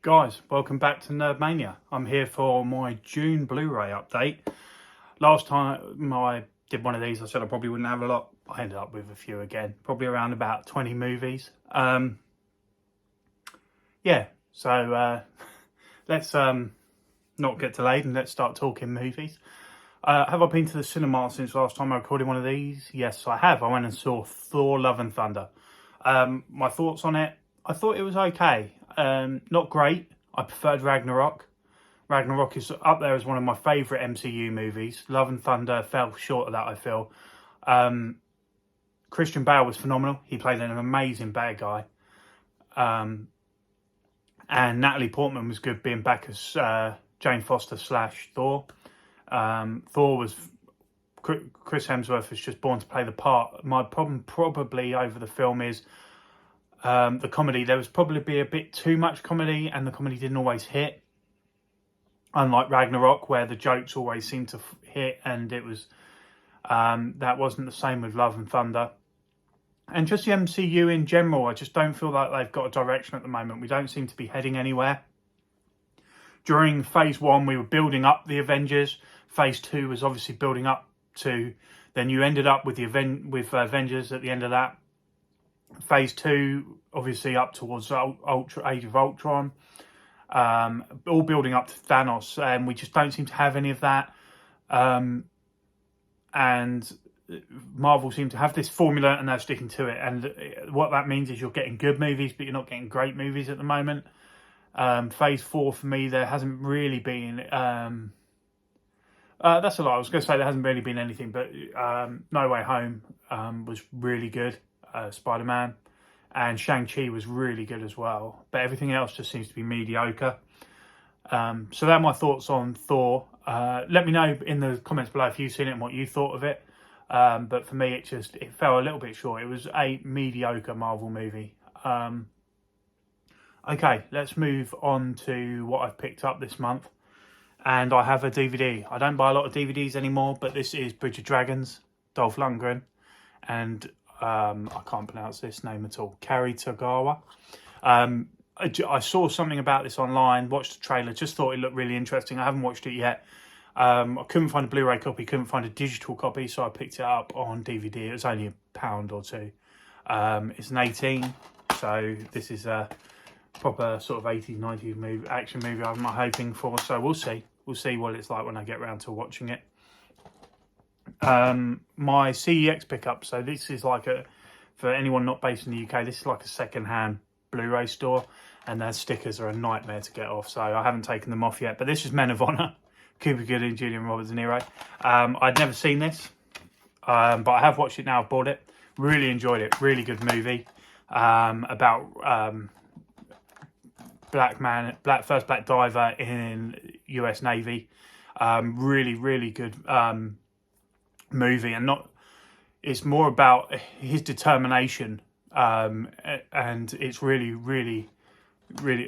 Guys, welcome back to Nerdmania. I'm here for my June Blu Ray update. Last time I did one of these, I said I probably wouldn't have a lot. I ended up with a few again, probably around about 20 movies. Yeah, so let's not get delayed and let's start talking movies. Have I been to the cinema since last time I recorded one of these? Yes, I have. I went and saw Thor Love and Thunder. My thoughts on it, I thought it was okay. Not great. I preferred Ragnarok. Ragnarok is up there as one of my favourite MCU movies. Love and Thunder fell short of that, I feel. Christian Bale was phenomenal. He played an amazing bad guy. And Natalie Portman was good being back as Jane Foster / Thor. Thor was... Chris Hemsworth was just born to play the part. My problem probably over the film is the comedy. There was probably be a bit too much comedy and the comedy didn't always hit. Unlike Ragnarok, where the jokes always seemed to hit, and it was that wasn't the same with Love and Thunder. And just the MCU in general, I just don't feel like they've got a direction at the moment. We don't seem to be heading anywhere. During Phase 1, we were building up the Avengers. Phase 2 was obviously building up to... Then you ended up with Avengers at the end of that. Phase 2, obviously up towards Age of Ultron. All building up to Thanos, and we just don't seem to have any of that. And Marvel seem to have this formula, and they're sticking to it. And what that means is you're getting good movies, but you're not getting great movies at the moment. Phase 4 for me, there hasn't really been... that's a lot. I was going to say there hasn't really been anything, but No Way Home was really good. Spider-Man, and Shang-Chi was really good as well, but everything else just seems to be mediocre. So they're my thoughts on Thor. Let me know in the comments below if you've seen it and what you thought of it. But for me, it fell a little bit short. It was a mediocre Marvel movie. Okay, let's move on to what I've picked up this month. And I have a DVD. I don't buy a lot of DVDs anymore, but this is Bridge of Dragons, Dolph Lundgren, and I can't pronounce this name at all. Kari Tagawa. I saw something about this online, watched the trailer, just thought it looked really interesting. I haven't watched it yet. I couldn't find a Blu Ray copy, couldn't find a digital copy, so I picked it up on DVD. It was only £1 or £2. It's an 18, so this is a proper sort of 80s, 90s movie, action movie I'm hoping for, so we'll see. We'll see what it's like when I get around to watching it. My CEX pickup, so this is like for anyone not based in the UK, this is like a second-hand Blu-ray store, and their stickers are a nightmare to get off, so I haven't taken them off yet. But this is Men of Honor, Cuba Gooding, Julian Roberts De Niro. I'd never seen this, but I have watched it now. I've bought it, really enjoyed it. Really good movie about first black diver in US Navy. Really good movie, and it's more about his determination, and it's really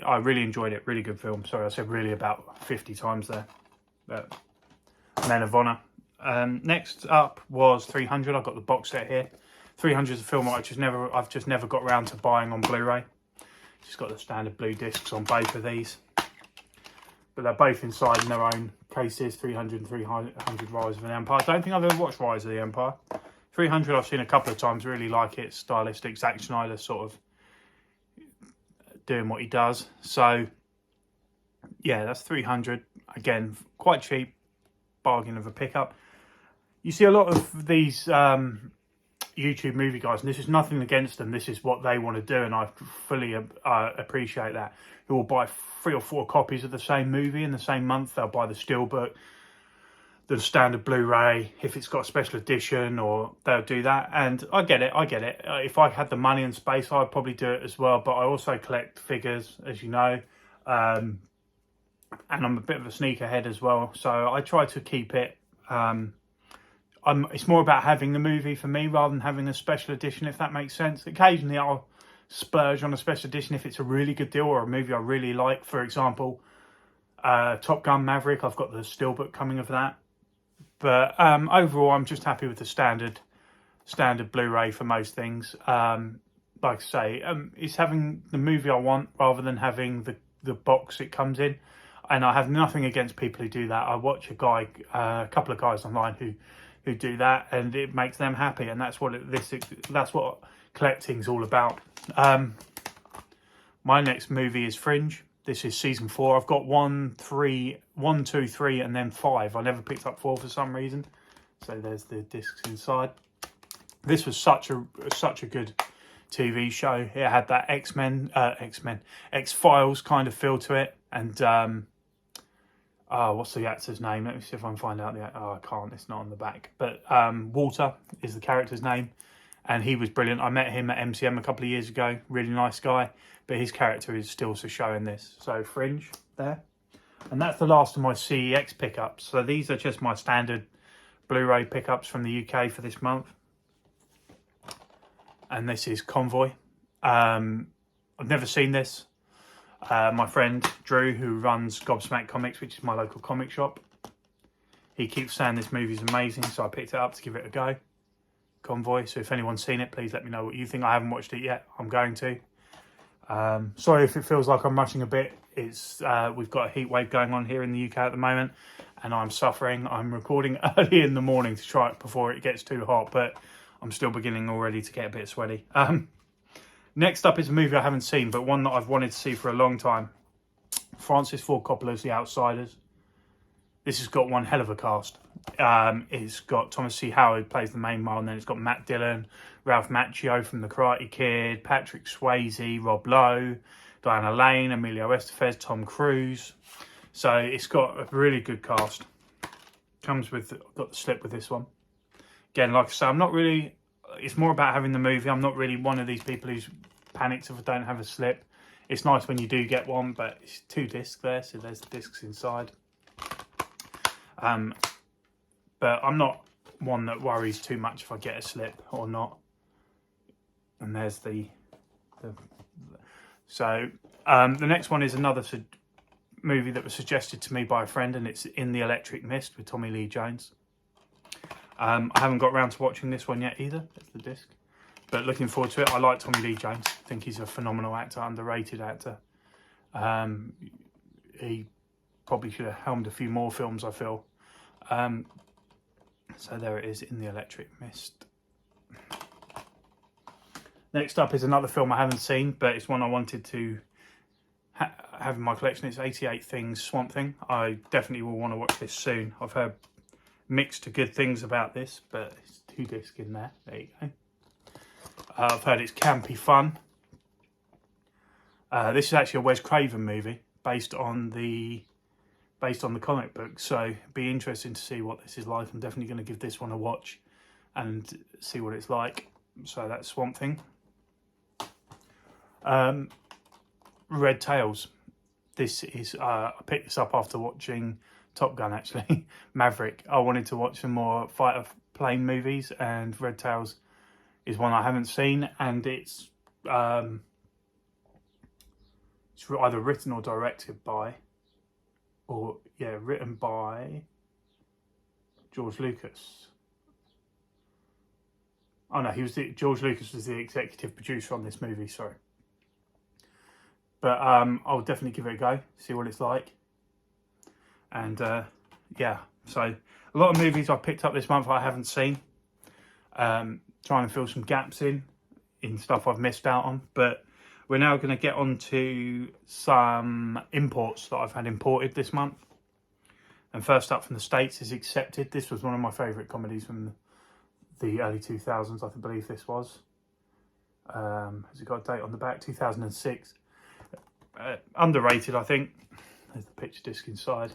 I really enjoyed it. Really good film. Sorry, I said really about 50 times there. But Men of Honor. Next up was 300. I've got the box set here. 300 is a film I've just never got around to buying on Blu-ray. Just got the standard blue discs on both of these, but they're both inside in their own cases. 300 and 300 Rise of an Empire. I don't think I've ever watched Rise of the Empire. 300 I've seen a couple of times, really like it. Stylistic, Zack Snyder sort of doing what he does. So yeah, that's 300. Again, quite cheap, bargain of a pickup. You see a lot of these YouTube movie guys, and this is nothing against them, this is what they want to do, and I fully appreciate that, who will buy 3 or 4 copies of the same movie in the same month. They'll buy the Steelbook, the standard Blu-ray, if it's got a special edition, or they'll do that. And I get it. If I had the money and space, I'd probably do it as well. But I also collect figures, as you know, and I'm a bit of a sneakerhead as well, so I try to keep it. It's more about having the movie for me rather than having a special edition, if that makes sense. Occasionally I'll splurge on a special edition if it's a really good deal or a movie I really like. For example, Top Gun Maverick, I've got the Steelbook coming of that. But overall, I'm just happy with the standard Blu-ray for most things. Like I say, it's having the movie I want rather than having the box it comes in. And I have nothing against people who do that. I watch a couple of guys online who do that, and it makes them happy. And that's what that's what collecting's all about. My next movie is Fringe. This is season 4. I've got 1, 2, 3, and then 5. I never picked up 4 for some reason. So there's the discs inside. This was such a good TV show. It had that X-Files kind of feel to it, and what's the actor's name? Let me see if I can find out. I can't. It's not on the back. But Walter is the character's name, and he was brilliant. I met him at MCM a couple of years ago. Really nice guy, but his character is still to show in this. So Fringe there, and that's the last of my CEX pickups. So these are just my standard Blu Ray pickups from the UK for this month. And this is Convoy. I've never seen this. My friend Drew, who runs Gobsmack Comics, which is my local comic shop, he keeps saying this movie's amazing, so I picked it up to give it a go. Convoy. So if anyone's seen it, please let me know what you think. I haven't watched it yet. I'm going to. Sorry if it feels like I'm rushing a bit. It's we've got a heat wave going on here in the UK at the moment, and I'm suffering. I'm recording early in the morning to try it before it gets too hot, but I'm still beginning already to get a bit sweaty. Next up is a movie I haven't seen, but one that I've wanted to see for a long time. Francis Ford Coppola's The Outsiders. This has got one hell of a cast. It's got Thomas C. Howard plays the main role, and then it's got Matt Dillon, Ralph Macchio from The Karate Kid, Patrick Swayze, Rob Lowe, Diana Lane, Emilio Estevez, Tom Cruise. So it's got a really good cast. Comes with, got the slip with this one. Again, like I say, I'm not really, it's more about having the movie. I'm not really one of these people who's panicked if I don't have a slip. It's nice when you do get one, but it's 2 discs there, so there's the discs inside. But I'm not one that worries too much if I get a slip or not. And there's the next one is another movie that was suggested to me by a friend, and it's In the Electric Mist with Tommy Lee Jones. I haven't got around to watching this one yet either. That's the disc. But looking forward to it. I like Tommy Lee Jones. I think he's a phenomenal actor, underrated actor. He probably should have helmed a few more films, I feel. So there it is, In the Electric Mist. Next up is another film I haven't seen, but it's one I wanted to have in my collection. It's 88 Things, Swamp Thing. I definitely will want to watch this soon. I've heard mixed to good things about this, but it's 2 discs in there. There you go. I've heard it's campy fun. This is actually a Wes Craven movie based on the comic book, so be interesting to see what this is like. I'm definitely going to give this one a watch and see what it's like. So that's Swamp Thing. Red Tails. This is I picked this up after watching Top Gun, actually. Maverick. I wanted to watch some more fighter plane movies, and Red Tails is one I haven't seen, and it's either written or directed by, written by George Lucas. Oh no, George Lucas was the executive producer on this movie, sorry. But I'll definitely give it a go, see what it's like. And so a lot of movies I've picked up this month I haven't seen. Trying to fill some gaps in stuff I've missed out on. But we're now going to get on to some imports that I've had imported this month. And first up from the States is Accepted. This was one of my favourite comedies from the early 2000s, I believe this was. Has it got a date on the back? 2006. Underrated, I think. There's the picture disc inside.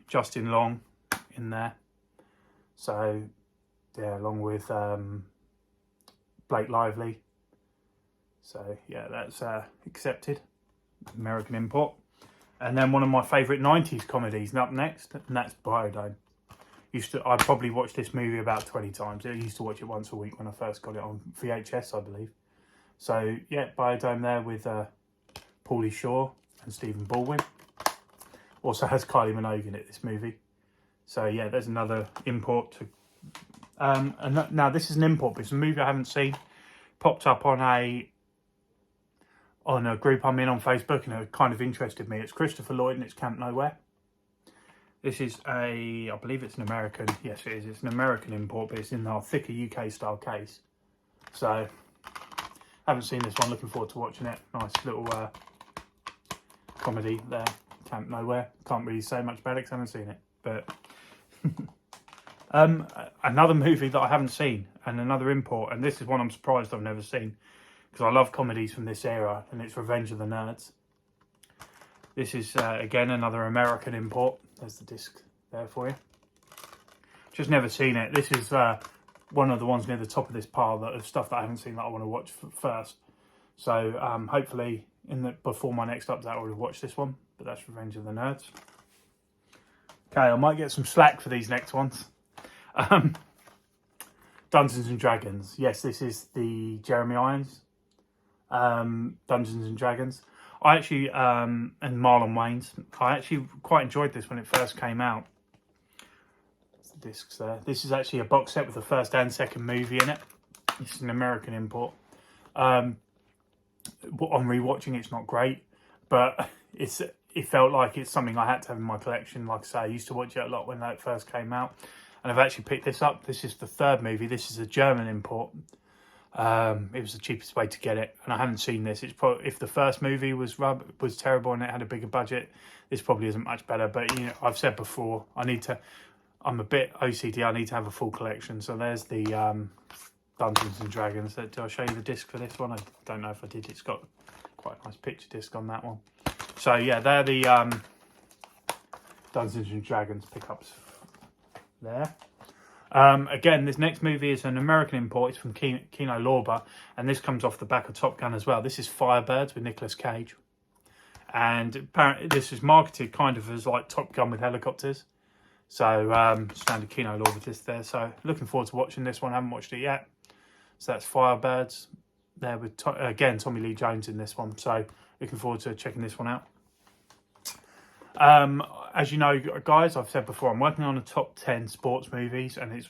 Justin Long in there. So, yeah, along with Blake Lively. So, yeah, that's Accepted. American import. And then one of my favourite 90s comedies up next, and that's Biodyne. I probably watched this movie about 20 times. I used to watch it once a week when I first got it on VHS, I believe. So, yeah, Biodyne there with Pauly Shore and Stephen Baldwin. Also has Kylie Minogue in it, this movie. So, yeah, there's another import. Now, this is an import, but it's a movie I haven't seen. Popped up on on a group I'm in on Facebook, and it kind of interested me. It's Christopher Lloyd and it's Camp Nowhere. This is I believe it's an American, yes it is, it's an American import, but it's in our thicker UK style case. So, haven't seen this one, looking forward to watching it. Nice little comedy there, Camp Nowhere. Can't really say much about it because I haven't seen it. But another movie that I haven't seen, and another import, and this is one I'm surprised I've never seen, because I love comedies from this era, and it's Revenge of the Nerds. This is, again, another American import. There's the disc there for you. Just never seen it. This is one of the ones near the top of this pile of stuff that I haven't seen that I want to watch first. So hopefully before my next update I would have watched this one. But that's Revenge of the Nerds. Okay, I might get some slack for these next ones. Dungeons and Dragons. Yes, this is the Jeremy Irons Dungeons and Dragons. I actually, and Marlon Wayans, I actually quite enjoyed this when it first came out. There's the discs there. This is actually a box set with the first and second movie in it. It's an American import. On rewatching, it's not great, but it felt like it's something I had to have in my collection. Like I say, I used to watch it a lot when it first came out, and I've actually picked this up. This is the third movie. This is a German import. It was the cheapest way to get it, and I haven't seen this. It's probably, if the first movie was terrible and it had a bigger budget, this probably isn't much better. But you know, I've said before, I'm a bit OCD. I need to have a full collection. So there's the Dungeons and Dragons. Did I show you the disc for this one? I don't know if I did. It's got quite a nice picture disc on that one. So yeah, they're the Dungeons and Dragons pickups there. Again, this next movie is an American import. It's from Kino Lorber, and this comes off the back of Top Gun as well. This is Firebirds with Nicolas Cage, and apparently this is marketed kind of as like Top Gun with helicopters. So standard Kino Lorber disc there. So looking forward to watching this one. I haven't watched it yet. So that's Firebirds there with again Tommy Lee Jones in this one. So looking forward to checking this one out. As you know, guys, I've said before, I'm working on a top 10 sports movies, and it's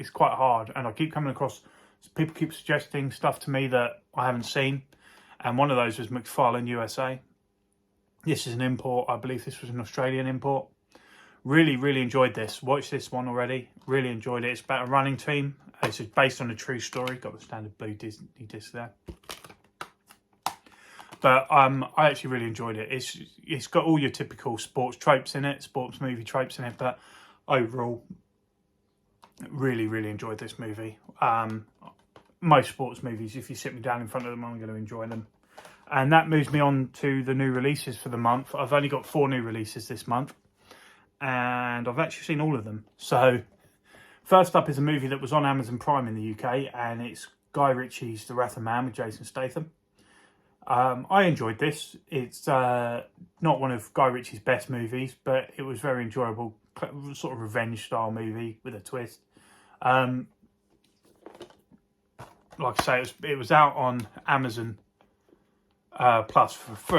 quite hard, and I keep coming across, people keep suggesting stuff to me that I haven't seen, and one of those was Mcfarland USA. This is an import. I believe this was an Australian import. Really, really enjoyed this. Watched this one already. Really enjoyed it. It's about a running team. It's based on a true story. Got the standard blue Disney disc there. But I actually really enjoyed it. It's got all your typical sports tropes in it, sports movie tropes in it. But overall, really, really enjoyed this movie. Most sports movies, if you sit me down in front of them, I'm going to enjoy them. And that moves me on to the new releases for the month. I've only got 4 new releases this month, and I've actually seen all of them. So first up is a movie that was on Amazon Prime in the UK, and it's Guy Ritchie's The Wrath of Man with Jason Statham. I enjoyed this. It's not one of Guy Ritchie's best movies, but it was very enjoyable, sort of revenge style movie with a twist. Like I say, it was out on Amazon Plus for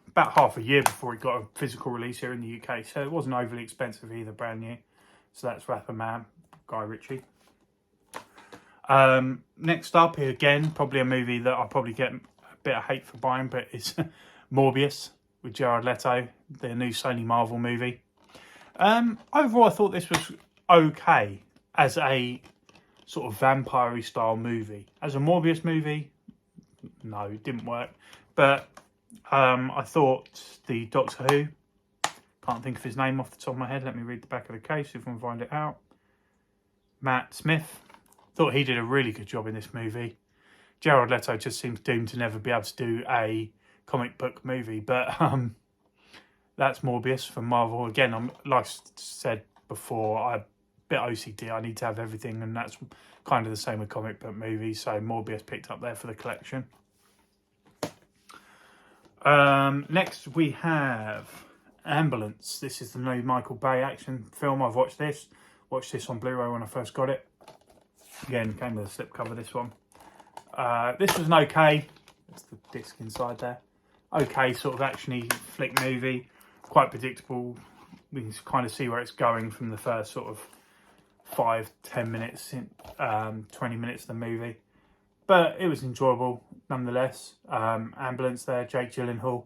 about half a year before it got a physical release here in the UK, so it wasn't overly expensive either, brand new. So that's Wrath of Man, Guy Ritchie. Next up, again, probably a movie that I'll probably get bit of hate for buying, but it's Morbius with Jared Leto, the new Sony Marvel movie. Overall, I thought this was okay as a sort of vampire-y style movie. As a Morbius movie, no, it didn't work. But I thought the Doctor Who, can't think of his name off the top of my head, let me read the back of the case if I can find it out. Matt Smith, thought he did a really good job in this movie. Jared Leto just seems doomed to never be able to do a comic book movie, but that's Morbius from Marvel. Again, I'm like I said before, I'm a bit OCD. I need to have everything, and that's kind of the same with comic book movies. So Morbius picked up there for the collection. Next we have Ambulance. This is the new Michael Bay action film. I've watched this on Blu Ray when I first got it. Again, came with a slipcover, this one. This was an okay, that's the disc inside there, okay sort of actiony flick movie, quite predictable. We can kind of see where it's going from the first sort of 5-10 minutes, 20 minutes of the movie. But it was enjoyable nonetheless. Ambulance there, Jake Gyllenhaal.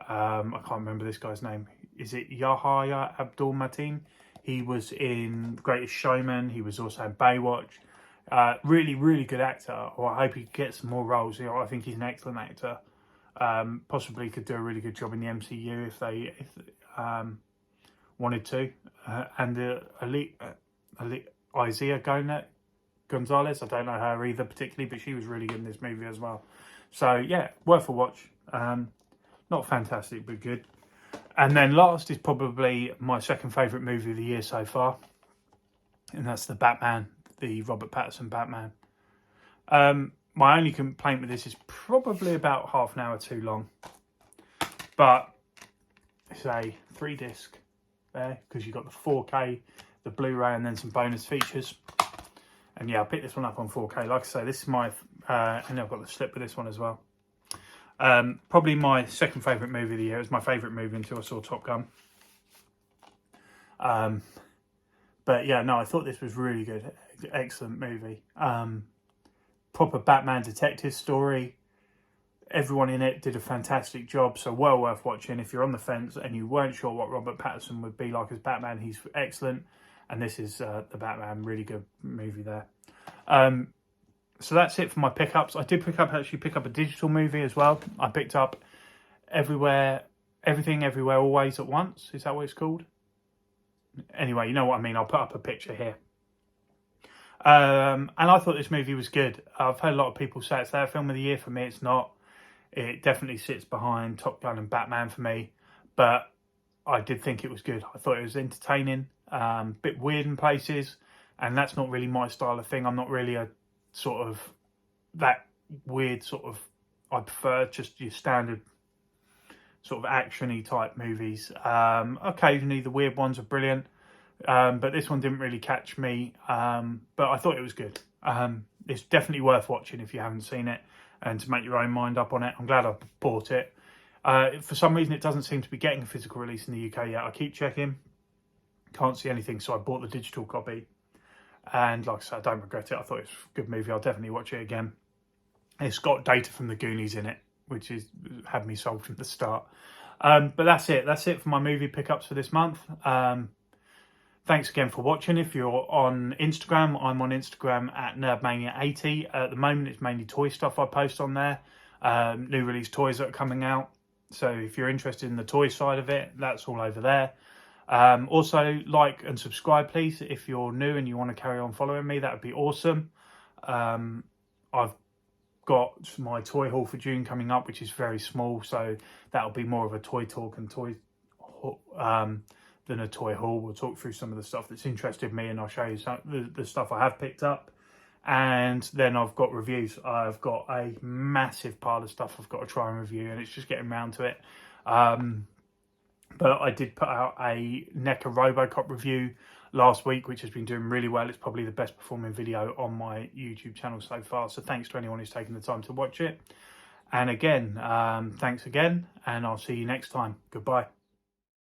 I can't remember this guy's name. Is it Yahya Abdul-Mateen? He was in Greatest Showman. He was also in Baywatch. Really, really good actor. Well, I hope he gets some more roles. You know, I think he's an excellent actor. Possibly could do a really good job in the MCU if they wanted to. And Isaiah Gonzalez, I don't know her either particularly, but she was really good in this movie as well. So yeah, worth a watch. Not fantastic, but good. And then last is probably my second favourite movie of the year so far, and that's the Batman, the Robert Pattinson Batman. My only complaint with this is probably about half an hour too long, but it's a 3-disc there because you've got the 4K, the Blu Ray, and then some bonus features. And yeah, I picked this one up on 4K. Like I say, this is my, and I've got the slip with this one as well. Probably my second favourite movie of the year. It was my favourite movie until I saw Top Gun. But yeah, no, I thought this was really good. Excellent movie. Proper Batman detective story. Everyone in it did a fantastic job, so well worth watching. If you're on the fence and you weren't sure what Robert Pattinson would be like as Batman, he's excellent. And this is the Batman, really good movie there. So that's it for my pickups. I did actually pick up a digital movie as well. I picked up Everything Everywhere Always at Once. Is that what it's called? Anyway, you know what I mean. I'll put up a picture here. And I thought this movie was good. I've heard a lot of people say it's their film of the year. For me, it's not. It definitely sits behind Top Gun and Batman for me. But I did think it was good. I thought it was entertaining. Bit weird in places. And that's not really my style of thing. I'm not really a sort of that weird sort of, I prefer just your standard sort of action-y type movies. Occasionally the weird ones are brilliant, but this one didn't really catch me, but I thought it was good. It's definitely worth watching if you haven't seen it and to make your own mind up on it. I'm glad I bought it. For some reason it doesn't seem to be getting a physical release in the UK yet. I keep checking, can't see anything, so I bought the digital copy. And like I said, I don't regret it. I thought it was a good movie. I'll definitely watch it again. It's got Data from the Goonies in it, which had me sold from the start. But that's it. That's it for my movie pickups for this month. Thanks again for watching. If you're on Instagram, I'm on Instagram at NerdMania80. At the moment, it's mainly toy stuff I post on there. New release toys that are coming out. So if you're interested in the toy side of it, that's all over there. Also, like and subscribe, please. If you're new and you want to carry on following me, that would be awesome. I've got my toy haul for June coming up, which is very small, so that'll be more of a toy talk and than a toy haul. We'll talk through some of the stuff that's interested me, and I'll show you some the stuff I have picked up. And then I've got reviews. I've got a massive pile of stuff I've got to try and review, and it's just getting around to it. But I did put out a NECA Robocop review last week, which has been doing really well. It's probably the best performing video on my YouTube channel so far. So thanks to anyone who's taken the time to watch it. And again, thanks again, and I'll see you next time. Goodbye.